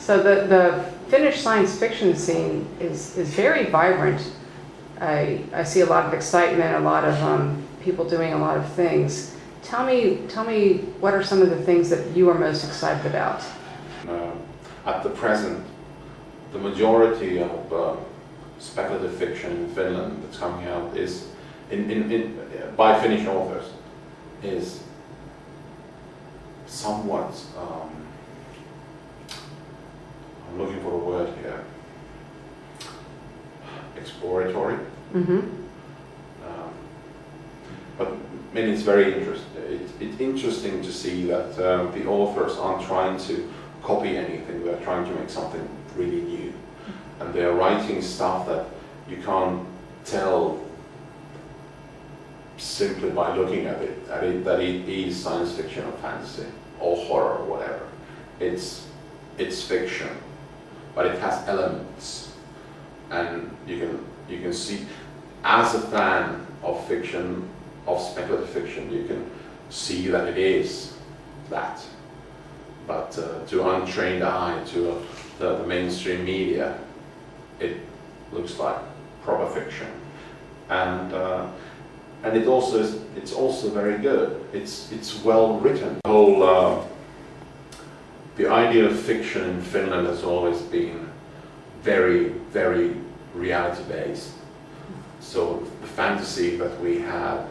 So the Finnish science fiction scene is very vibrant. I see a lot of excitement, a lot of people doing a lot of things. Tell me what are some of the things that you are most excited about? At the present, the majority of speculative fiction in Finland that's coming out is by Finnish authors is somewhat I'm looking for a word here, exploratory. Mm-hmm. But I mean, it's very interesting. It's interesting to see that the authors aren't trying to copy anything. They're trying to make something really new, and they're writing stuff that you can't tell simply by looking at it that it is science fiction or fantasy or horror or whatever. It's fiction, but it has elements, and you can see, as a fan of fiction, of speculative fiction, you can see that it is that. But to untrained eye, to the mainstream media, it looks like proper fiction, and it's also very good. It's well written. The whole the idea of fiction in Finland has always been very, very reality based. So the fantasy that we have,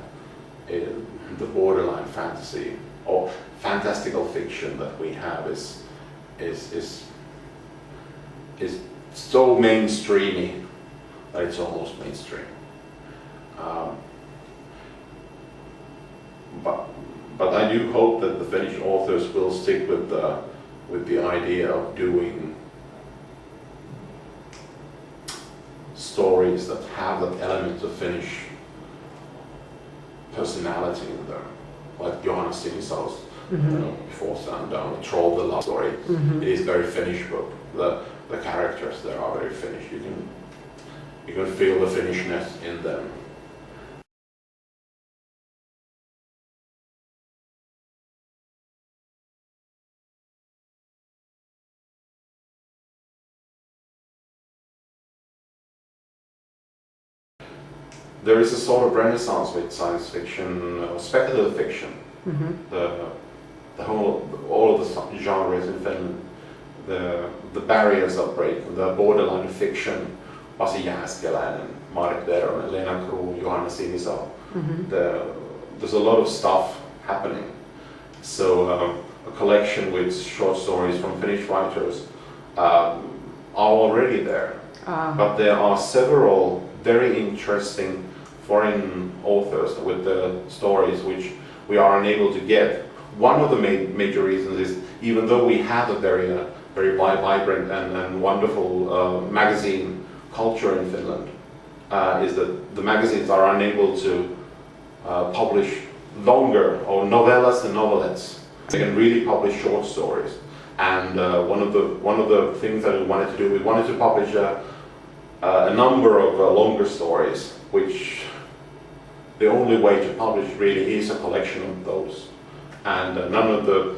the borderline fantasy or fantastical fiction that we have is so mainstreamy that it's almost mainstream. But I do hope that the Finnish authors will stick with the idea of doing stories that have that element of Finnish personality in them, like Johanna Sinisalo's Before Sundown, Troll the Love Story. Mm-hmm. It is very Finnish book. The characters there are very Finnish. You can feel the Finnishness in them. There is a sort of renaissance with science fiction, speculative fiction. Mm-hmm. All of the genres in Finland, the barriers are breaking. The borderline fiction, Pasi Jääskeläinen, Marek Deronen, Lena Kruun, Johanna Sinisalo. Mm-hmm. There's a lot of stuff happening. So a collection with short stories from Finnish writers are already there. But there are several very interesting foreign authors with the stories which we are unable to get. One of the major reasons is, even though we have a very vibrant and wonderful magazine culture in Finland, is that the magazines are unable to publish longer or novellas and novelettes. They can really publish short stories. And one of the things that we wanted to do, we wanted to publish a number of longer stories, which the only way to publish really is a collection of those. And none of the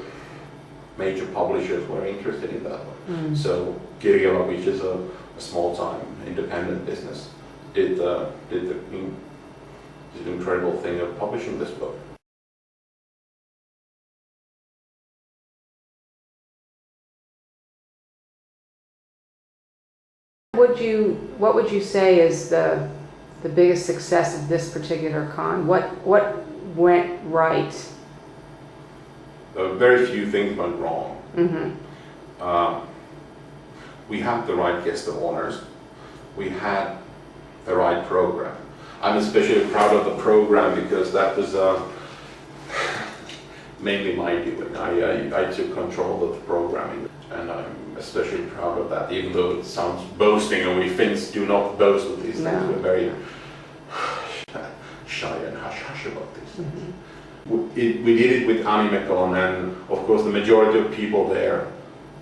major publishers were interested in that one. So Kirjala, which is a small-time independent business, did the incredible thing of publishing this book. What would you say is the biggest success of this particular con? What went right? Very few things went wrong. Mm-hmm. We had the right guest of honors. We had the right program. I'm especially proud of the program because that was mainly my doing. I took control of the programming, and I'm especially proud of that, even though it sounds boasting, and we Finns do not boast of these things. We're very shy and hush-hush about these things. Mm-hmm. We did it with Animecon, and of course the majority of people there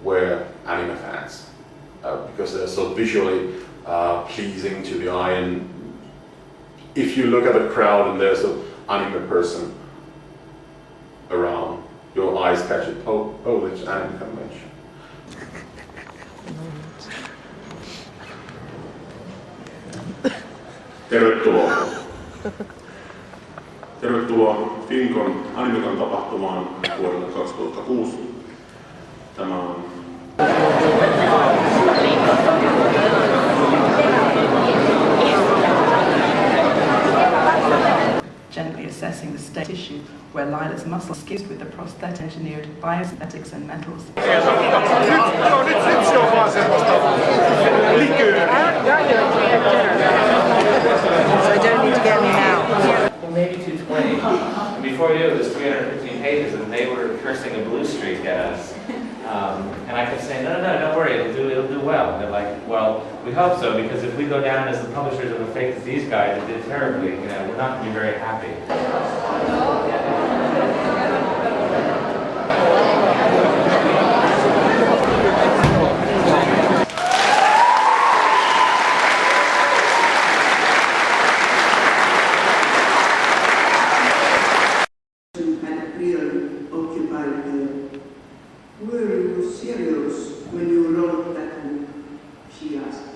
were anime fans, because they're so visually pleasing to the eye, and if you look at a crowd and there's an anime person around, your eyes catch it. Oh, it's anime convention. Tervetuloa. Tervetuloa Finncon Animecon tapahtumaan vuodelle 2006. Tämä on gently assessing the state tissue where Lila's muscle skips with the prosthetic engineered biosynthetics and metals. Nyt se on vaan semmoista likööriä. So I don't need to get any now. Well, maybe 220. And before we knew it was 315 pages, and they were cursing a blue streak at us. And I kept saying, no, don't worry, it'll do well. And they're like, well, we hope so, because if we go down as the publishers of a fake disease guide that did terribly, we're not going to be very happy. Were you serious when you wrote that book? She asked.